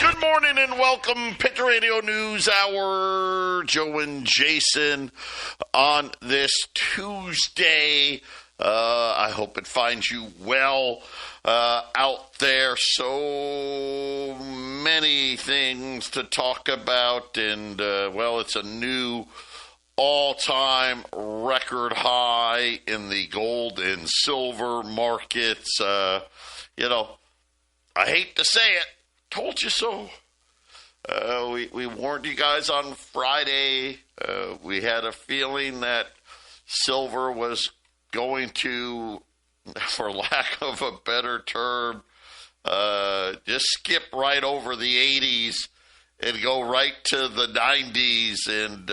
Good morning and welcome, Pit Radio News Hour. Joe and Jason on this Tuesday. I hope it finds you well out there. So many things to talk about, and it's a new all-time record high in the gold and silver markets. I hate to say it. Told you so. We warned you guys on Friday. We had a feeling that silver was going to, for lack of a better term, just skip right over the 80s and go right to the 90s. And,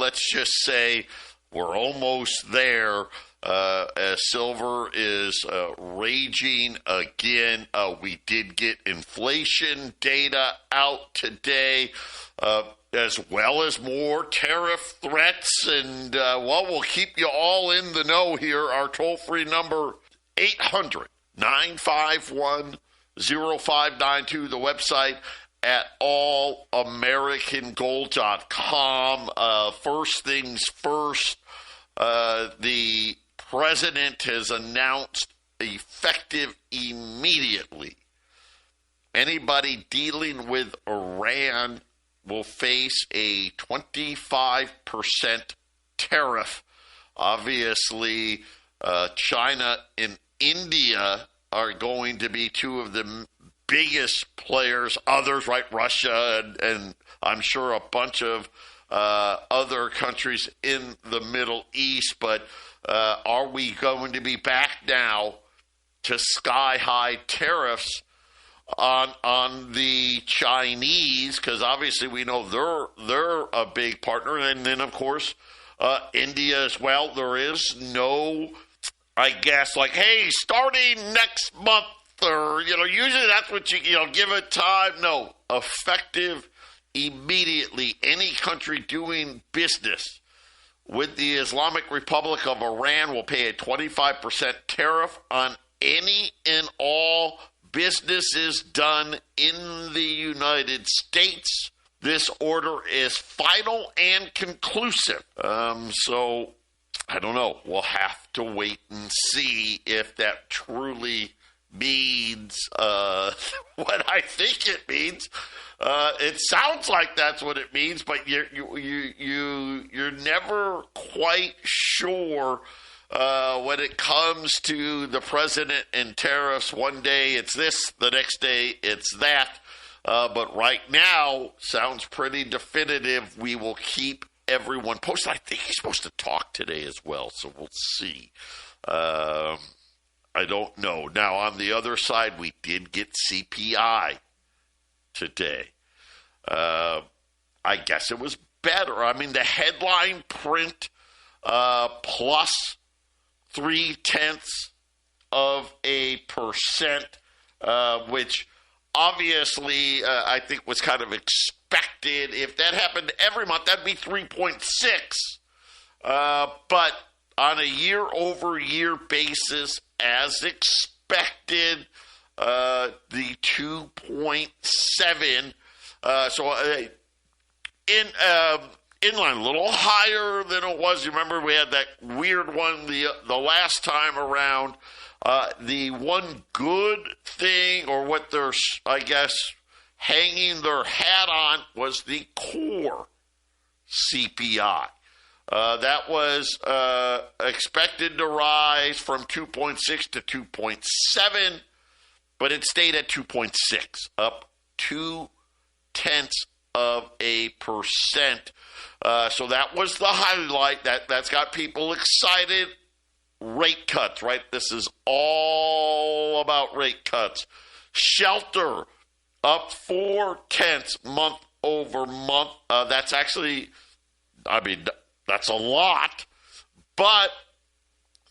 let's just say we're almost there. As silver is raging again. We did get inflation data out today, as well as more tariff threats. And, we'll keep you all in the know here. Our toll-free number, 800-951-0592. The website at allamericangold.com. First things first, the President has announced effective immediately. Anybody dealing with Iran will face a 25% tariff. Obviously, China and India are going to be two of the biggest players. Others, right? Russia and I'm sure a bunch of other countries in the Middle East, but are we going to be back now to sky-high tariffs on the Chinese? Because obviously we know they're a big partner, and then of course India as well. There is no, I guess, like, hey, starting next month, or usually that's what you give it time. No, effective immediately. Any country doing business with the Islamic Republic of Iran will pay a 25% tariff on any and all businesses done in the United States. This order is final and conclusive. So, I don't know. We'll have to wait and see if that truly means what I think it means. It sounds like that's what it means, but you're never quite sure when it comes to the president and tariffs. One day it's this, the next day it's that. But right now, sounds pretty definitive. We will keep everyone posted. I think he's supposed to talk today as well, so we'll see. I don't know. Now, on the other side, we did get CPI today. I guess it was better. I mean, the headline print plus 0.3%, which obviously I think was kind of expected. If that happened every month, that'd be 3.6. But on a year-over-year basis, as expected, the 2.7. Inline, a little higher than it was. You remember we had that weird one the last time around. The one good thing, or what they're, I guess, hanging their hat on, was the core CPI. That was expected to rise from 2.6 to 2.7, but it stayed at 2.6, up 0.2%. So that was the highlight. That's got people excited. Rate cuts, right? This is all about rate cuts. Shelter up 0.4 month over month. That's actually, that's a lot, but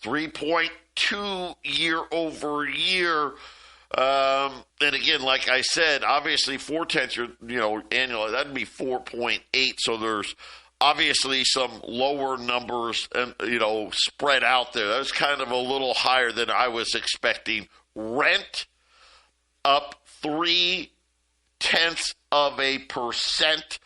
3.2 year over year. And again, like I said, obviously 0.4, annual, that'd be 4.8. So there's obviously some lower numbers and, spread out there. That was kind of a little higher than I was expecting. Rent up 0.3 0.3%.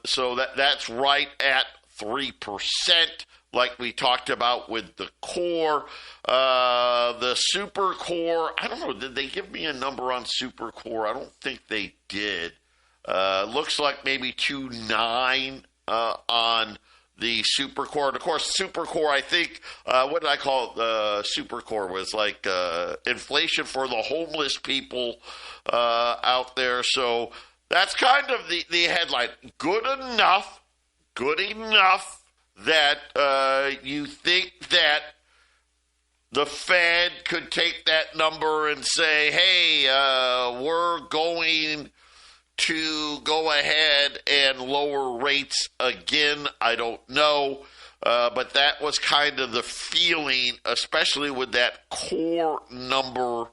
So that's right at 3%, like we talked about with the core. The super core, I don't know, did they give me a number on super core? I don't think they did. Looks like maybe 2.9 on the super core. And of course, super core, I think, what did I call it? Super core was like inflation for the homeless people out there. So that's kind of the headline. Good enough that you think that the Fed could take that number and say, hey, we're going to go ahead and lower rates again. I don't know. But that was kind of the feeling, especially with that core number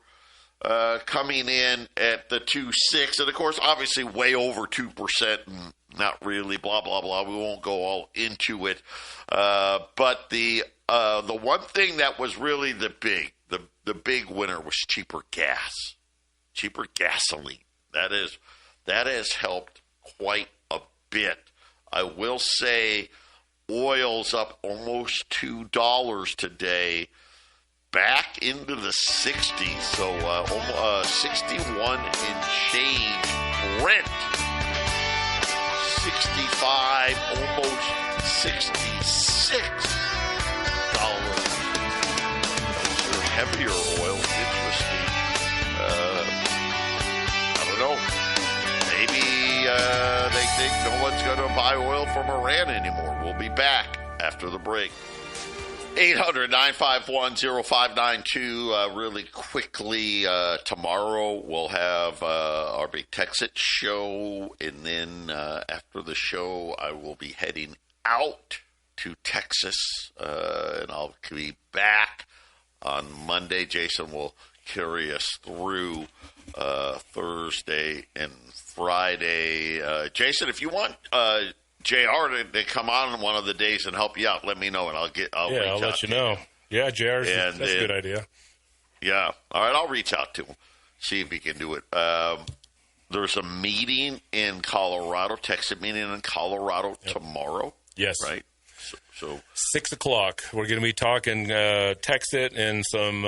coming in at the 2.6. And, of course, obviously way over 2%. And not really, blah, blah, blah. We won't go all into it. But the one thing that was really the big winner was cheaper gas, cheaper gasoline. That has helped quite a bit. I will say oil's up almost $2 today, back into the 60s. So 61 and change. Brent, 65, almost 66 dollars. Those are heavier oil. Interesting. I don't know. Maybe they think no one's going to buy oil from Iran anymore. We'll be back after the break. 800-951-0592. Really quickly, tomorrow we'll have our big Texas show, and then after the show, I will be heading out to Texas, and I'll be back on Monday. Jason will carry us through Thursday and Friday. Jason, if you want JR to come on one of the days and help you out, let me know, and I'll let you know. Yeah, JR, that's a good idea. Yeah. All right, I'll reach out to him, see if he can do it. There's a meeting in Colorado, Texas meeting in Colorado tomorrow. Yes. Right? So 6 o'clock, we're going to be talking Texit and some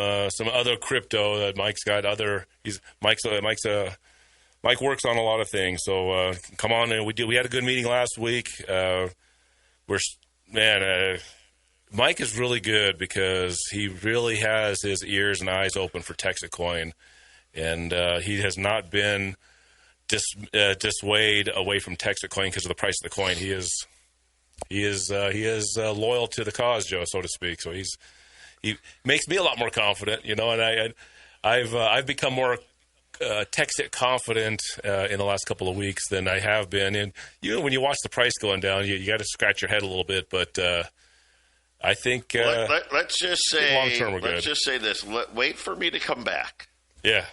other crypto that Mike's got. Mike works on a lot of things, so come on. And we had a good meeting last week. Mike is really good because he really has his ears and eyes open for Texas coin, and he has not been dissuaded away from Texas coin because of the price of the coin. He is loyal to the cause, Joe, so to speak. So he makes me a lot more confident, and I've become more Texit confident in the last couple of weeks than I have been. And when you watch the price going down, you got to scratch your head a little bit. But I think let's just say long term we're good. Let's just say this: wait for me to come back. Yeah.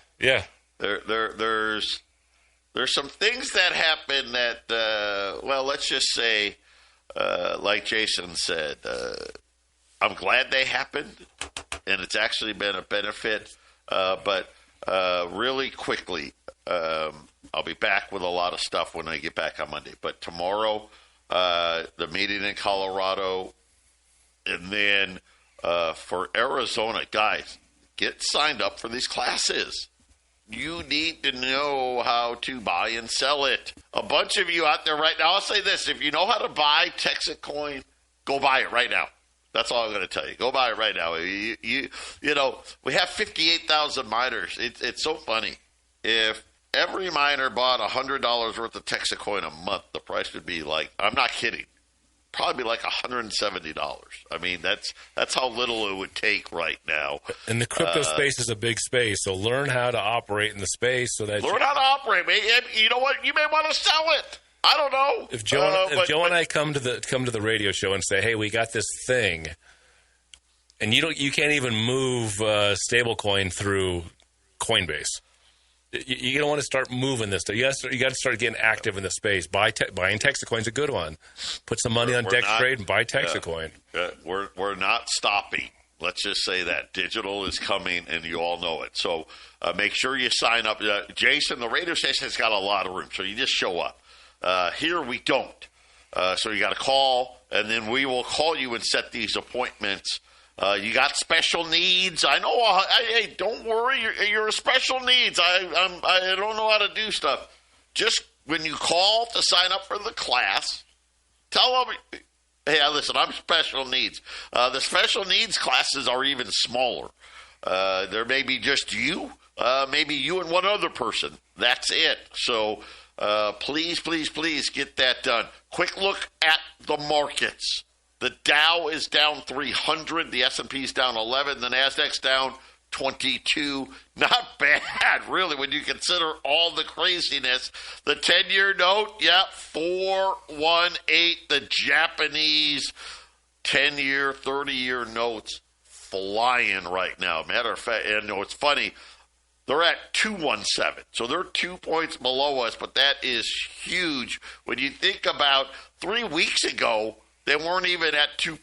There's some things that happen that let's just say, like Jason said, I'm glad they happened, and it's actually been a benefit. But really quickly, I'll be back with a lot of stuff when I get back on Monday. But tomorrow, the meeting in Colorado, and then for Arizona, guys, get signed up for these classes. You need to know how to buy and sell it. A bunch of you out there right now, I'll say this. If you know how to buy Texas coin, go buy it right now. That's all I'm going to tell you. Go buy it right now. You know, we have 58,000 miners. It's so funny. If every miner bought $100 worth of Texas coin a month, the price would be like, I'm not kidding, probably like $170. I mean, that's how little it would take right now. And the crypto space is a big space, so learn how to operate in the space so that learn how to operate. You know what? You may want to sell it. I don't know. If Joe and I come to the radio show and say, "Hey, we got this thing," and you can't even move stablecoin through Coinbase. You don't want to start moving this stuff. You got to start getting active in the space. Buying Texacoin's a good one. Put some money on Dex Trade and buy Texacoin. We're not stopping. Let's just say that. Digital is coming, and you all know it. So make sure you sign up. Jason, the radio station has got a lot of room, so you just show up. Here we don't. So you got to call, and then we will call you and set these appointments. You got special needs. I know. Hey, don't worry. You're a special needs. I don't know how to do stuff. Just when you call to sign up for the class, tell them, hey, listen, I'm special needs. The special needs classes are even smaller. There may be just you, maybe you and one other person. That's it. So please, please, please get that done. Quick look at the markets. The Dow is down 300. The S&P is down 11. The Nasdaq's down 22. Not bad, really, when you consider all the craziness. The 10-year note, 418. The Japanese 10-year, 30-year notes flying right now. Matter of fact, and it's funny, they're at 217. So they're 2 points below us, but that is huge. When you think about 3 weeks ago, they weren't even at 2%.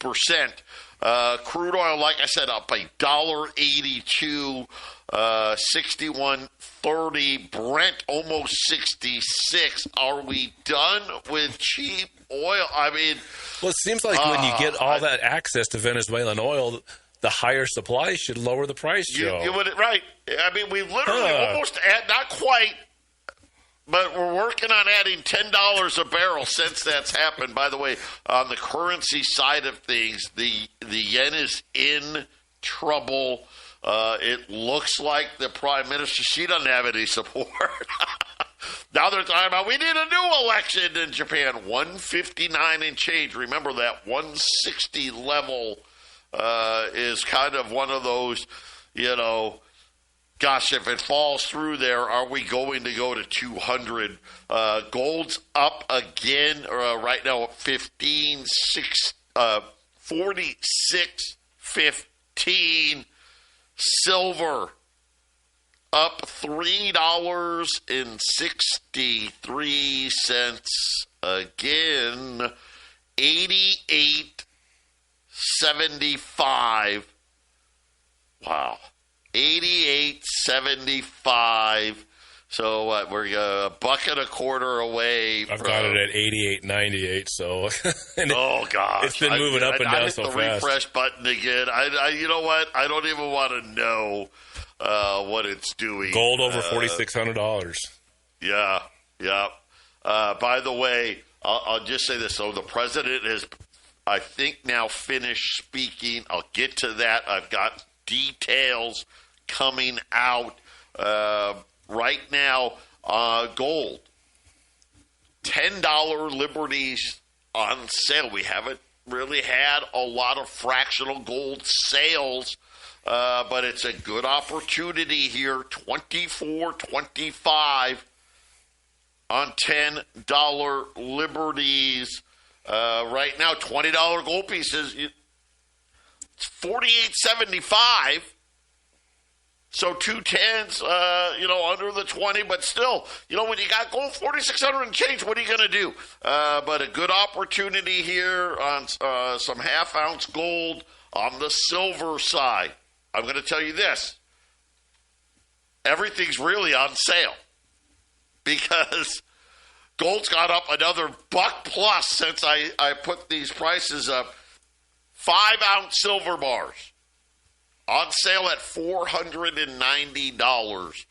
Crude oil, like I said, up $1.82, 61.30. Brent almost 66. Are we done with cheap oil? I mean, well, it seems like when you get all that access to Venezuelan oil, the higher supply should lower the price, Joe. You would, right. I mean, we literally almost not quite. But we're working on adding $10 a barrel since that's happened. By the way, on the currency side of things, the yen is in trouble. It looks like the prime minister, she doesn't have any support. Now they're talking about we need a new election in Japan. 159 and change. Remember that 160 level is kind of one of those, gosh, if it falls through there, are we going to go to 200? Gold's up again right now at 46.15. Silver up $3.63 again. 88.75. Wow. 88.75. So we're a $1.25 away. I've got it at 88.98. So, oh gosh, it's been moving up and down so fast. I hit the refresh button again. You know what? I don't even want to know what it's doing. Gold over $4,600. Yeah. By the way, I'll just say this. So the president has, I think, now finished speaking. I'll get to that. I've got details coming out right now. Gold, $10 Liberties on sale. We haven't really had a lot of fractional gold sales, but it's a good opportunity here. $24.25 on $10 Liberties. Right now, $20 gold pieces. It's $48.75. So 210s, under the 20, but still, when you got gold 4,600 and change, what are you going to do? But a good opportunity here on some half-ounce gold on the silver side. I'm going to tell you this. Everything's really on sale because gold's got up another $1+ since I put these prices up. 5-ounce silver bars on sale at $490.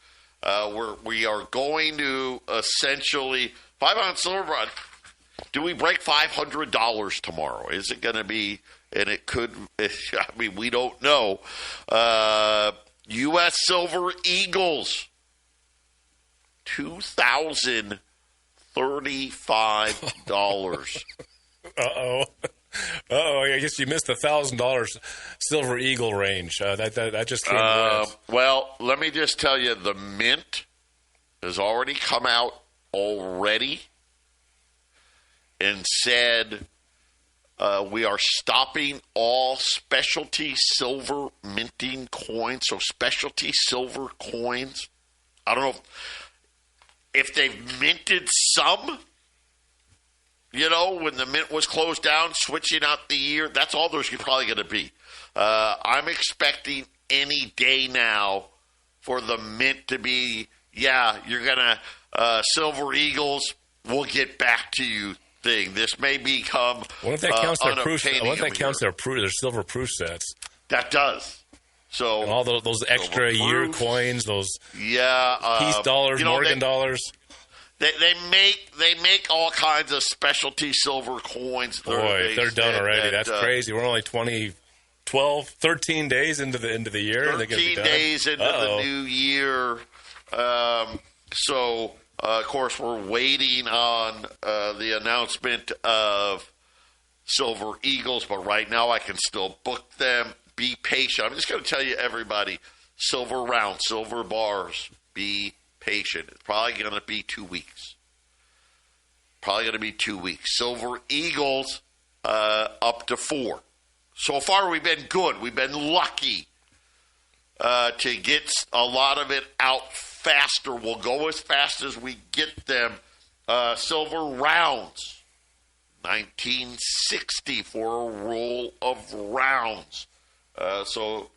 We are going to essentially 5-ounce silver bar. Do we break $500 tomorrow? Is it going to be? And it could. We don't know. U.S. Silver Eagles, $2,035. Uh-oh, I guess you missed the $1,000 Silver Eagle range. That just came with. Well, let me just tell you, the mint has already come out already and said we are stopping all specialty silver minting coins. So specialty silver coins, I don't know if they've minted some. when the mint was closed down, switching out the year, that's all there's probably going to be. I'm expecting any day now for the mint to be, you're going to Silver Eagles, we'll get back to you thing. This may become what if that counts their proof? What if that counts their silver proof sets? That does. So and all those extra year coins, those Peace dollars, Morgan dollars. They make all kinds of specialty silver coins. Boy, they're done already. That's crazy. We're only 13 days into the year. 13 days into the new year. So, of course, we're waiting on the announcement of Silver Eagles, but right now I can still book them. Be patient. I'm just going to tell you, everybody, silver rounds, silver bars, be patient. It's probably going to be 2 weeks. Silver Eagles up to 4. So far, we've been good. We've been lucky to get a lot of it out faster. We'll go as fast as we get them. Silver rounds, 1960 for a roll of rounds. So,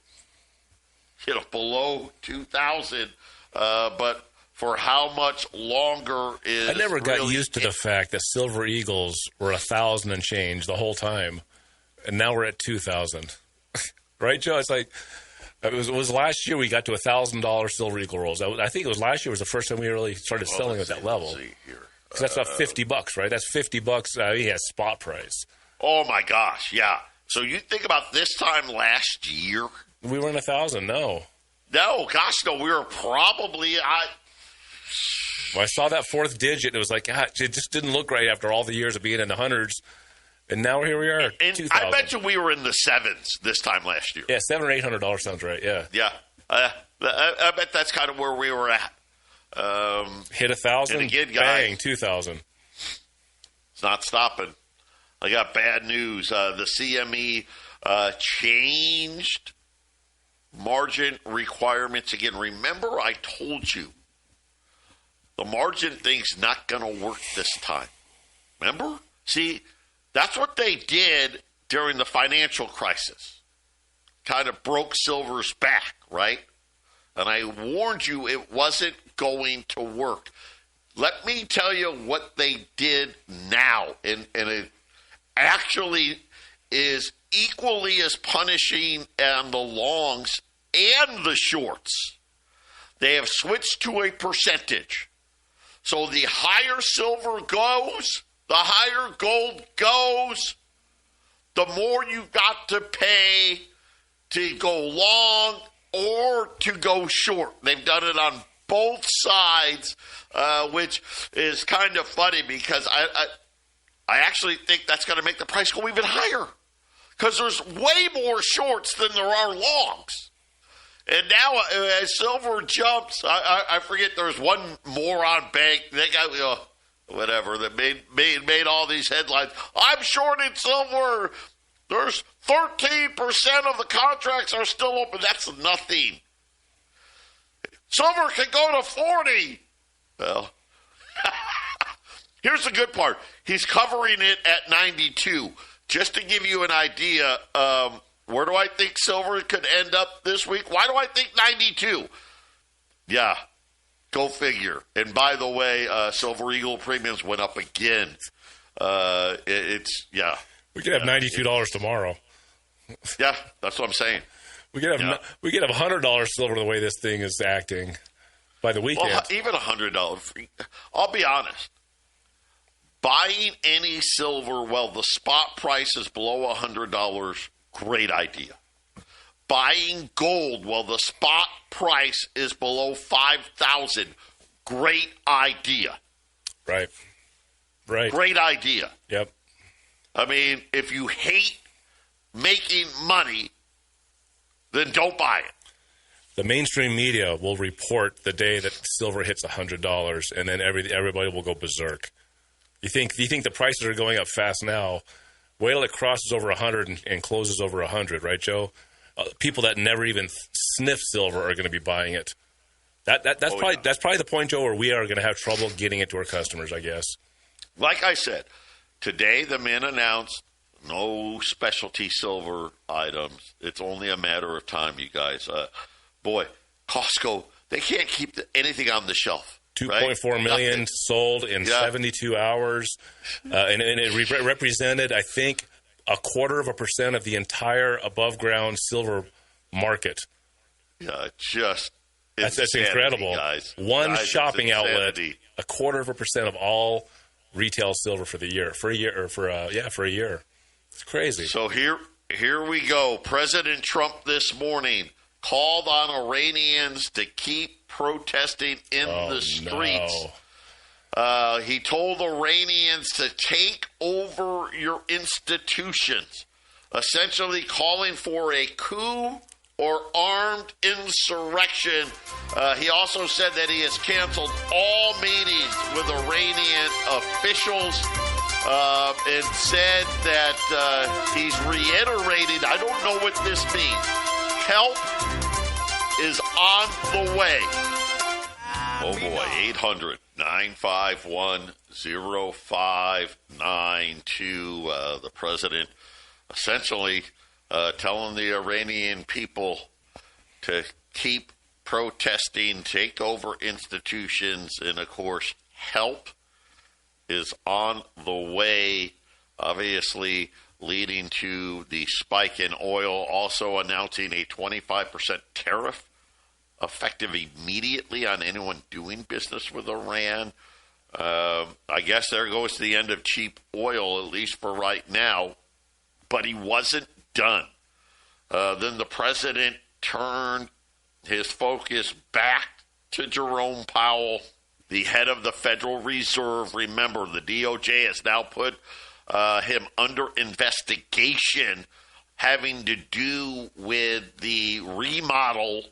below 2,000, but for how much longer is... I never got used to the fact that Silver Eagles were 1,000 and change the whole time, and now we're at 2,000. Right, Joe? It's like, it was last year we got to $1,000 Silver Eagle rolls. I think it was last year was the first time we really started selling at that level. Because that's about $50, right? That's $50. He has spot price. Oh, my gosh, yeah. So you think about this time last year? We weren't 1,000, no. No, gosh, no. We were probably... When I saw that fourth digit, it was like, God, it just didn't look right after all the years of being in the hundreds. And now here we are, 2,000. I bet you we were in the sevens this time last year. Yeah, $700 or $800 sounds right, yeah. Yeah. I bet that's kind of where we were at. Hit 1,000, again, bang, 2,000. It's not stopping. I got bad news. The CME changed margin requirements again. Remember I told you the margin thing's not going to work this time. Remember? See, that's what they did during the financial crisis. Kind of broke silver's back, right? And I warned you it wasn't going to work. Let me tell you what they did now. And it actually is equally as punishing on the longs and the shorts. They have switched to a percentage. So the higher silver goes, the higher gold goes, the more you've got to pay to go long or to go short. They've done it on both sides, which is kind of funny because I actually think that's going to make the price go even higher because there's way more shorts than there are longs. And now as silver jumps, I forget there's one moron bank, they got whatever, that made all these headlines. I'm shorting silver. There's 13% of the contracts are still open. That's nothing. Silver can go to 40. Well, here's the good part. He's covering it at 92. Just to give you an idea, where do I think silver could end up this week? Why do I think 92? Yeah, go figure. And by the way, Silver Eagle premiums went up again. We could have $92 tomorrow. Yeah, that's what I'm saying. We could have $100 silver the way this thing is acting by the weekend. Well, even $100. I'll be honest. Buying any silver while the spot price is below $100, great idea. Buying gold while the spot price is below $5,000, great idea. Right. Great idea. Yep. I mean, if you hate making money, then don't buy it. The mainstream media will report the day that silver hits $100, and then everybody will go berserk. You think the prices are going up fast now? Wait till it crosses over 100 and closes over 100, right, Joe? People that never even sniff silver are going to be buying it. That's probably the point, Joe, where we are going to have trouble getting it to our customers, I guess. Like I said, Today, the Mint announced no specialty silver items. It's only a matter of time, you guys. Boy, Costco, they can't keep anything on the shelf. 2.4 million sold in 72 hours. And it represented, I think, 0.25% of the entire above-ground silver market. Yeah, just that's insanity, incredible. Guys. One Guys, shopping outlet, 0.25% of all retail silver for a year. It's crazy. So here we go. President Trump this morning called on Iranians to keep protesting in the streets. No. He told Iranians to take over your institutions, essentially calling for a coup or armed insurrection. He also said that he has canceled all meetings with Iranian officials and said that he's reiterated, I don't know what this means, help is on the way. Oh boy, 800-951-0592. The president essentially telling the Iranian people to keep protesting, take over institutions, and of course, help is on the way, obviously leading to the spike in oil, also announcing a 25% tariff effective immediately on anyone doing business with Iran. I guess there goes the end of cheap oil, at least for right now, but he wasn't done. Then the president turned his focus back to Jerome Powell, the head of the Federal Reserve. Remember, the DOJ has now put him under investigation having to do with the remodel.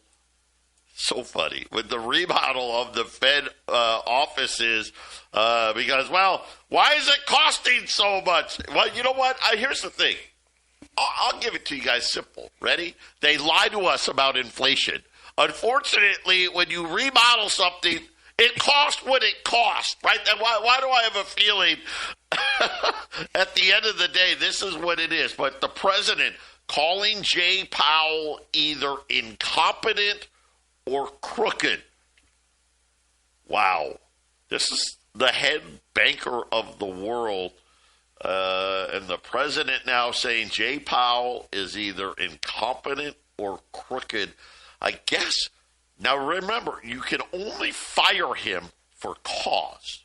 So funny. With the remodel of the Fed offices because, well, why is it costing so much? Well, you know what? Here's the thing. I'll give it to you guys simple. Ready? They lie to us about inflation. Unfortunately, when you remodel something, it costs what it costs, right? And why do I have a feeling at the end of the day, this is what it is. But the president calling Jay Powell either incompetent or crooked. Wow. This is the head banker of the world. And the president now saying Jay Powell is either incompetent or crooked. I guess, now remember, you can only fire him for cause.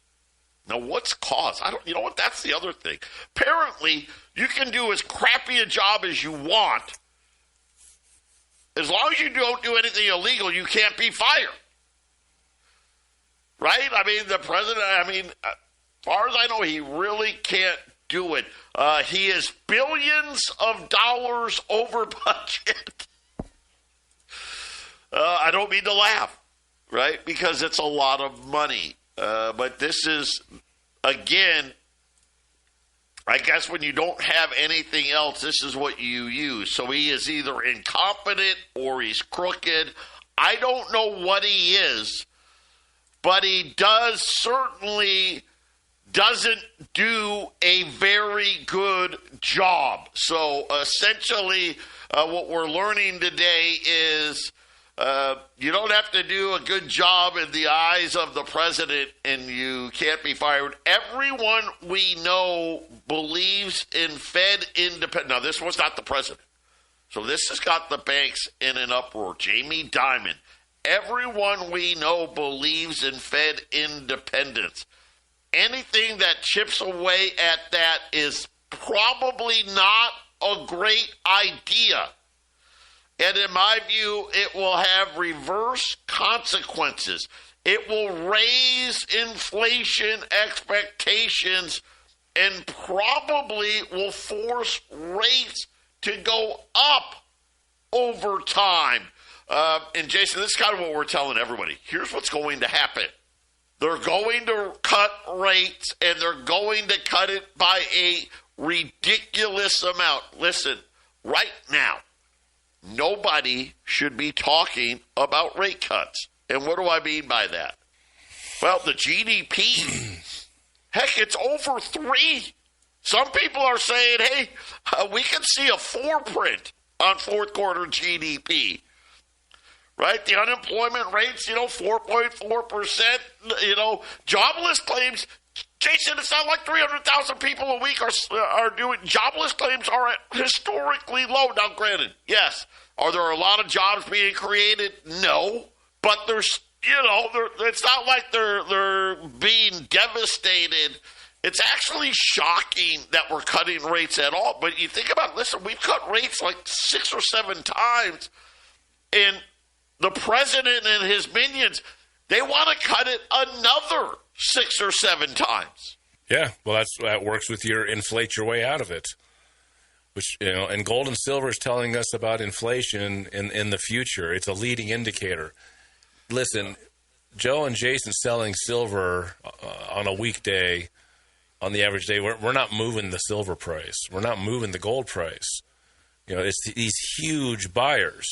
Now, what's cause? You know what? That's the other thing. Apparently, you can do as crappy a job as you want. As long as you don't do anything illegal, you can't be fired. Right? I mean, the president, as far as I know, he really can't do it. He is billions of dollars over budget. I don't mean to laugh, right? Because it's a lot of money. But this is, again, I guess when you don't have anything else, this is what you use. So he is either incompetent or he's crooked. I don't know what he is, but he certainly doesn't do a very good job. So essentially, what we're learning today is you don't have to do a good job in the eyes of the president and you can't be fired. Everyone we know believes in Fed independence. Now, this was not the president. So this has got the banks in an uproar. Jamie Dimon. Everyone we know believes in Fed independence. Anything that chips away at that is probably not a great idea. And in my view, it will have reverse consequences. It will raise inflation expectations and probably will force rates to go up over time. And Jason, this is kind of what we're telling everybody. Here's what's going to happen. They're going to cut rates, and they're going to cut it by a ridiculous amount. Listen, right now, nobody should be talking about rate cuts. And what do I mean by that? Well, the GDP, heck, it's over 3. Some people are saying, hey, we can see a 4 print on fourth quarter GDP. Right? The unemployment rate's, 4.4%. Jobless claims, Jason, it's not like 300,000 people a week are doing. Jobless claims are at historically low. Now, granted, yes. Are there a lot of jobs being created? No. But there's, it's not like they're being devastated. It's actually shocking that we're cutting rates at all. But you think about it, listen, we've cut rates like 6 or 7 times. And the president and his minions, they want to cut it another 6 or 7 times. Yeah, well, that works with your inflate your way out of it. Which, and gold and silver is telling us about inflation in the future. It's a leading indicator. Listen, Joe and Jason selling silver on a weekday, on the average day, we're not moving the silver price. We're not moving the gold price. It's these huge buyers.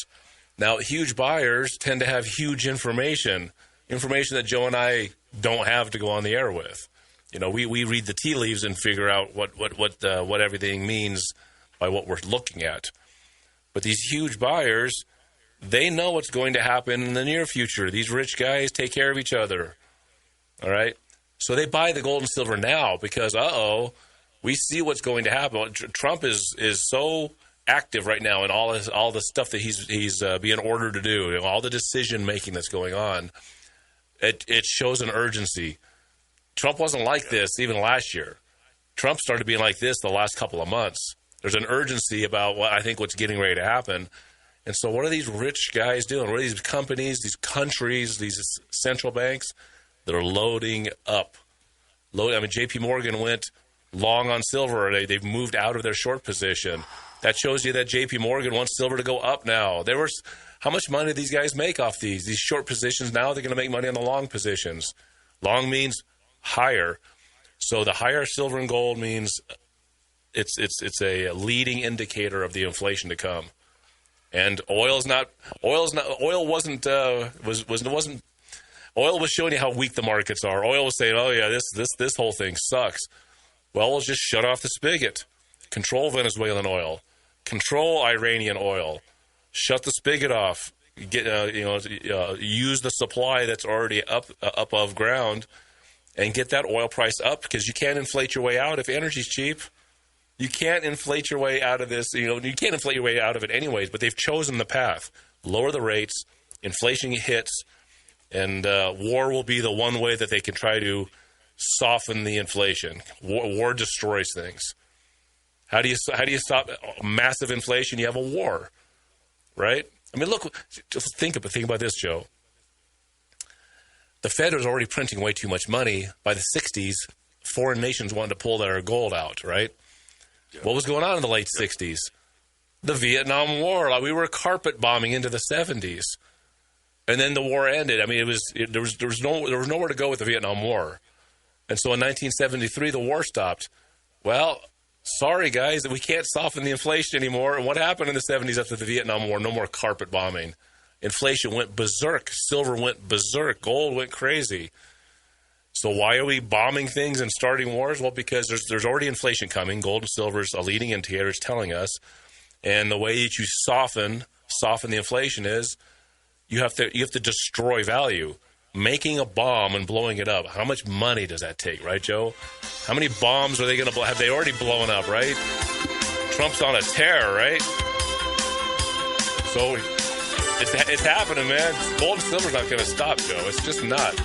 Now, huge buyers tend to have huge information that Joe and I don't have to go on the air with. We read the tea leaves and figure out what everything means by what we're looking at. But these huge buyers, they know what's going to happen in the near future. These rich guys take care of each other. All right? So they buy the gold and silver now because, we see what's going to happen. Trump is so active right now in all the stuff that he's being ordered to do, all the decision making that's going on. It shows an urgency. Trump wasn't like this even last year. Trump started being like this the last couple of months. There's an urgency about what's getting ready to happen. And so what are these rich guys doing? What are these companies, these countries, these central banks that are loading up? JP Morgan went long on silver. They've moved out of their short position. That shows you that JP Morgan wants silver to go up now. How much money do these guys make off these short positions? Now they're going to make money on the long positions. Long means higher. So the higher silver and gold means it's a leading indicator of the inflation to come. And oil was showing you how weak the markets are. Oil was saying, oh yeah, this whole thing sucks. Well, let's just shut off the spigot. Control Venezuelan oil. Control Iranian oil. Shut the spigot off. Use the supply that's already up above ground, and get that oil price up, because you can't inflate your way out if energy's cheap. You can't inflate your way out of this. You can't inflate your way out of it anyways. But they've chosen the path: lower the rates, inflation hits, and war will be the one way that they can try to soften the inflation. War destroys things. How do you stop massive inflation? You have a war, right? I mean, look, just think about this, Joe. The Fed was already printing way too much money. By the 60s, foreign nations wanted to pull their gold out, right? Yeah. What was going on in the late 60s? The Vietnam War. We were carpet bombing into the 70s. And then the war ended. I mean, there was nowhere to go with the Vietnam War. And so in 1973, the war stopped. Well, sorry, guys, we can't soften the inflation anymore. And what happened in the 70s after the Vietnam War? No more carpet bombing. Inflation went berserk. Silver went berserk. Gold went crazy. So why are we bombing things and starting wars? Well, because there's already inflation coming. Gold and silver is a leading indicator, is telling us. And the way that you soften the inflation is you have to destroy value. Making a bomb and blowing it up. How much money does that take, right, Joe? How many bombs are they going to blow? Have they already blown up, right? Trump's on a tear, right? So it's happening, man. Gold and silver's not going to stop, Joe. It's just not.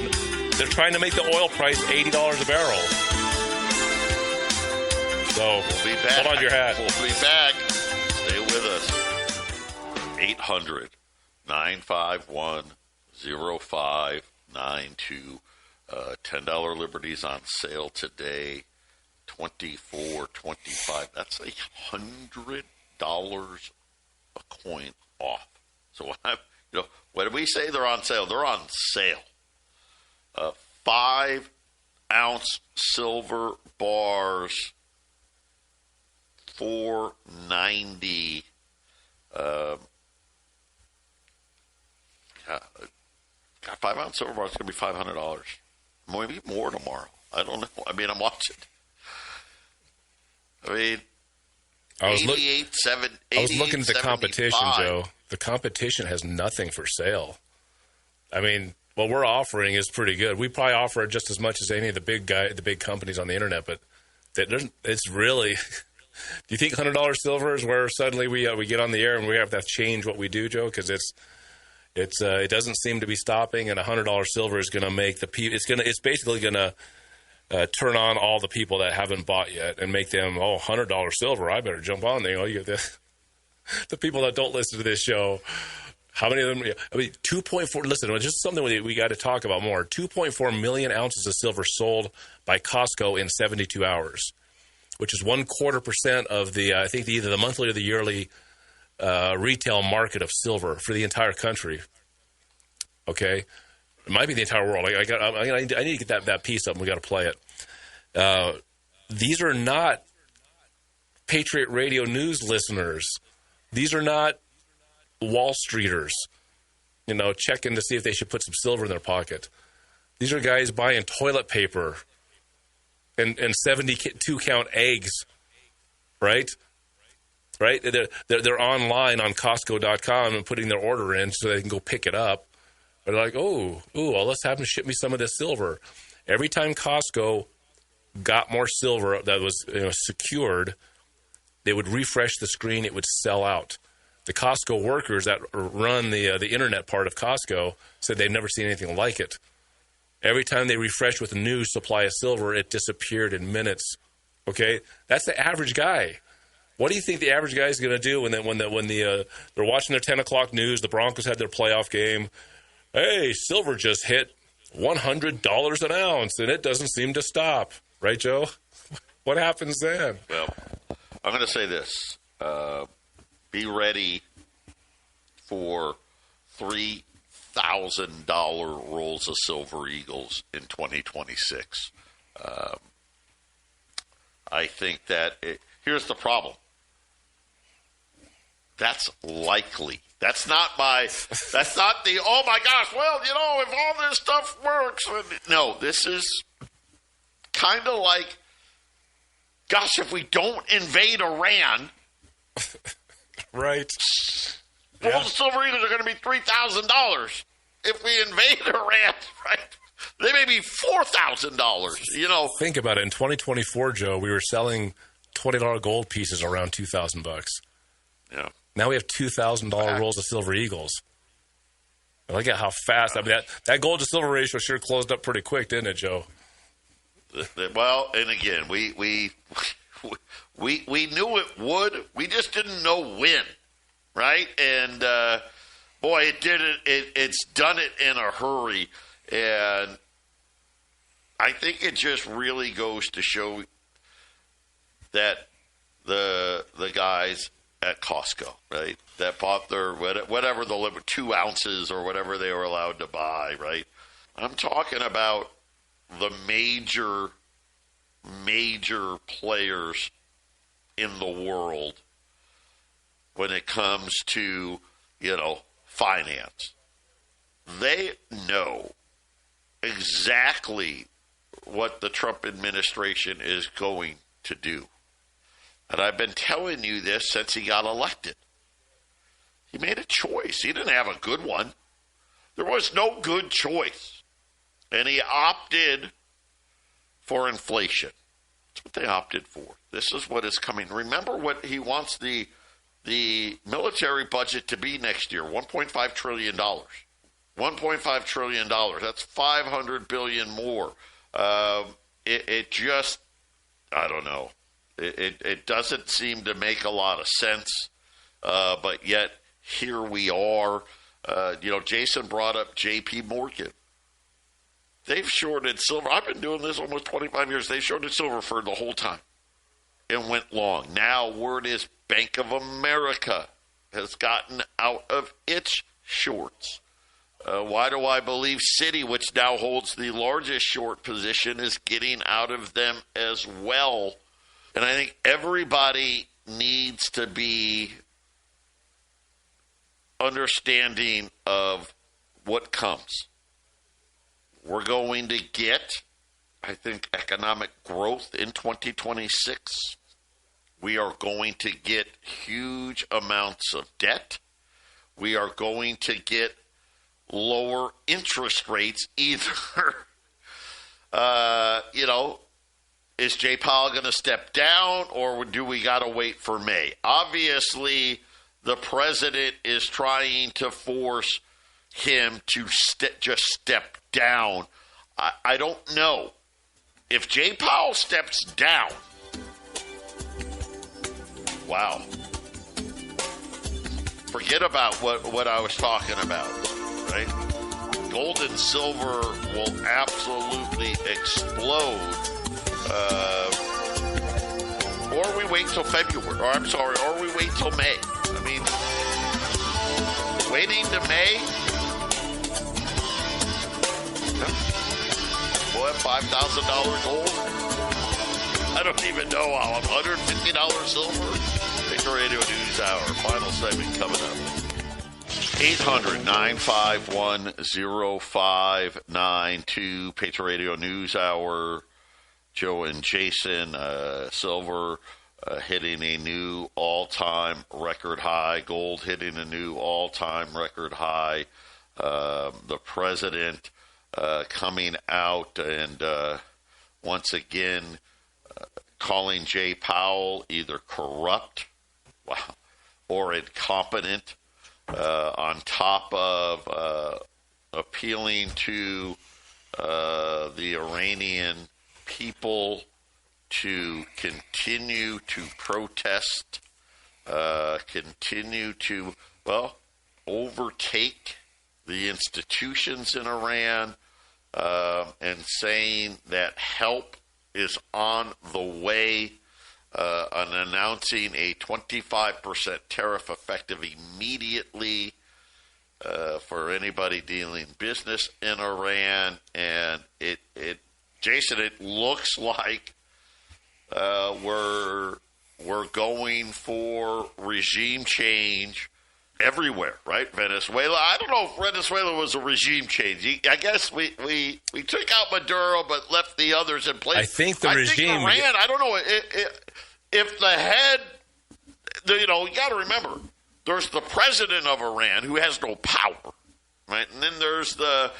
They're trying to make the oil price $80 a barrel. So we'll be back. Hold on your hat. We'll be back. Stay with us. 800-951-0592. $10 Liberties on sale today. $24.25. That's $100 a coin off. So what do we say they're on sale? They're on sale. 5-ounce silver bars, $4.90. 5-ounce silver bar is going to be $500. Maybe more tomorrow. I don't know. I mean, I'm watching. I mean, I was 88, I was looking at the competition, 75. Joe. The competition has nothing for sale. I mean, what we're offering is pretty good. We probably offer just as much as any of the big companies on the internet, but it's really. Do you think $100 silver is where suddenly we get on the air and we have to change what we do, Joe? Because it doesn't seem to be stopping, and $100 silver is going to make it's basically going to turn on all the people that haven't bought yet and make them $100 silver. I better jump on there. You get the people that don't listen to this show. How many of them? I mean, 2.4. Listen, just something we got to talk about more. 2.4 million ounces of silver sold by Costco in 72 hours, which is 0.25% of the I think either the monthly or the yearly retail market of silver for the entire country. Okay, it might be the entire world. I need to get that piece up. And we got to play it. These are not Patriot Radio News listeners. These are not Wall Streeters, checking to see if they should put some silver in their pocket. These are guys buying toilet paper and 72 count eggs, right? Right? They're online on Costco.com and putting their order in so they can go pick it up. They're like, well, let's have them ship me some of this silver. Every time Costco got more silver that was secured, they would refresh the screen. It would sell out. The Costco workers that run the internet part of Costco said they've never seen anything like it. Every time they refreshed with a new supply of silver, it disappeared in minutes. Okay, that's the average guy. What do you think the average guy is going to do when they're watching their 10 o'clock news? The Broncos had their playoff game. Hey, silver just hit $100 an ounce, and it doesn't seem to stop. Right, Joe? What happens then? Well, I'm going to say this. Be ready for $3,000 rolls of Silver Eagles in 2026. I think that here's the problem. That's likely. That's not the, oh my gosh, well, if all this stuff works. No, this is kind of like, gosh, if we don't invade Iran. Right. Rolls of Silver Eagles are going to be $3,000. If we invade Iran, right, they may be $4,000. Think about it. In 2024, Joe, we were selling $20 gold pieces around $2,000. Yeah. Now we have $2,000 rolls of Silver Eagles. Look at how fast. I mean, that gold to silver ratio sure closed up pretty quick, didn't it, Joe? Well, and again, we knew it would. We just didn't know when, right? And boy, it did it. It's done it in a hurry, and I think it just really goes to show that the guys at Costco, right, that bought their whatever the limit, 2 ounces or whatever they were allowed to buy, right? I'm talking about the major players in the world when it comes to, finance. They know exactly what the Trump administration is going to do. And I've been telling you this since he got elected. He made a choice. He didn't have a good one. There was no good choice. And he opted for inflation. That's what they opted for. This is what is coming. Remember what he wants the military budget to be next year, $1.5 trillion. $1.5 trillion. That's $500 billion more. It just, I don't know. It doesn't seem to make a lot of sense, but yet here we are. Jason brought up J.P. Morgan. They've shorted silver. I've been doing this almost 25 years. They've shorted silver for the whole time and went long. Now word is Bank of America has gotten out of its shorts. Why do I believe Citi, which now holds the largest short position, is getting out of them as well? And I think everybody needs to be understanding of what comes. We're going to get, I think, economic growth in 2026. We are going to get huge amounts of debt. We are going to get lower interest rates either. Is Jay Powell going to step down, or do we got to wait for May? Obviously, the president is trying to force him to just step down. I don't know. If Jay Powell steps down, wow. Forget about what I was talking about, right? Gold and silver will absolutely explode. Or we wait till February, or we wait till May. I mean, waiting to May, boy, $5,000 gold. I don't even know how. $150 silver. Patriot Radio News Hour, final segment coming up. 800-951-0592, Patriot Radio News Hour. Joe and Jason, silver hitting a new all-time record high. Gold hitting a new all-time record high. The president coming out and once again calling Jay Powell either corrupt or incompetent, on top of appealing to the Iranian people to continue to protest, continue to, overtake the institutions in Iran, and saying that help is on the way, and announcing a 25% tariff effective immediately for anybody dealing business in Iran. And Jason, it looks like we're going for regime change everywhere, right? Venezuela. I don't know if Venezuela was a regime change. I guess we took out Maduro but left the others in place. I think regime. Iran, I don't know if the head. You got to remember, there's the president of Iran who has no power, right? And then there's the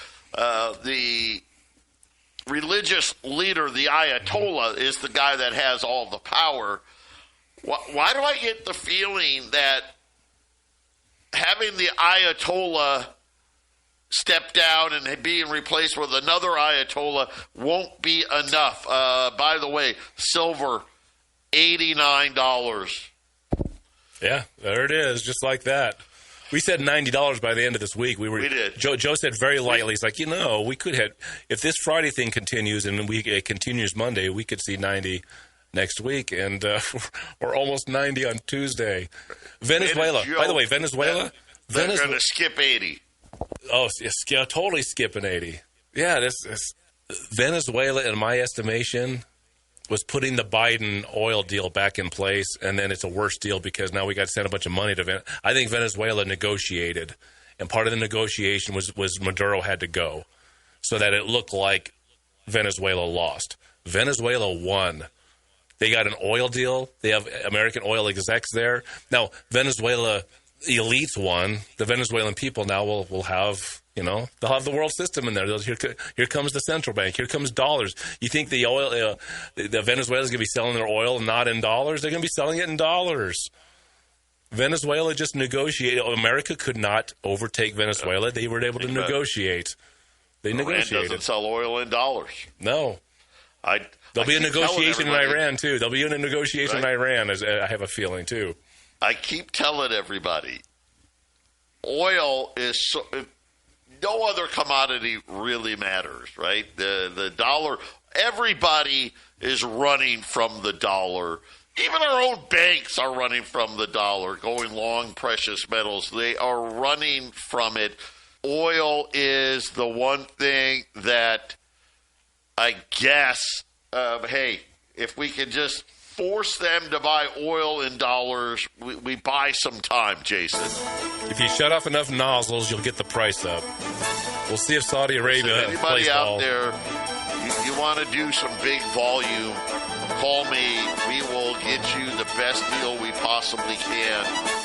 religious leader, the Ayatollah, is the guy that has all the power. Why do I get the feeling that having the Ayatollah step down and being replaced with another Ayatollah won't be enough? By the way, silver, $89. Yeah, there it is, just like that. We said $90 by the end of this week. We did. Joe said very lightly, he's like, we could have, if this Friday thing continues and it continues Monday, we could see 90 next week, and we're almost 90 on Tuesday. Venezuela. By the way, Venezuela. They're going to skip 80. Oh, yeah, totally skipping 80. Yeah, this Venezuela, in my estimation, was putting the Biden oil deal back in place, and then it's a worse deal because now we got to send a bunch of money to Venezuela. I think Venezuela negotiated, and part of the negotiation was Maduro had to go so that it looked like Venezuela lost. Venezuela won. They got an oil deal. They have American oil execs there. Now, Venezuela elites won. The Venezuelan people now will have, they'll have the world system in there. Here comes the central bank. Here comes dollars. You think the oil, the Venezuela's going to be selling their oil not in dollars? They're going to be selling it in dollars. Venezuela just negotiated. America could not overtake Venezuela. They were able to negotiate. They negotiated. Iran doesn't sell oil in dollars. No. There'll be a negotiation in Iran, too. There'll be a negotiation in Iran, I have a feeling, too. I keep telling everybody, oil is no other commodity really matters, right? The dollar, everybody is running from the dollar. Even our own banks are running from the dollar, going long precious metals. They are running from it. Oil is the one thing that I guess, if we can just force them to buy oil in dollars, we buy some time, Jason. If you shut off enough nozzles, you'll get the price up. We'll see if Saudi Arabia anybody out there, you want to do some big volume, Call me. We will get you the best deal we possibly can.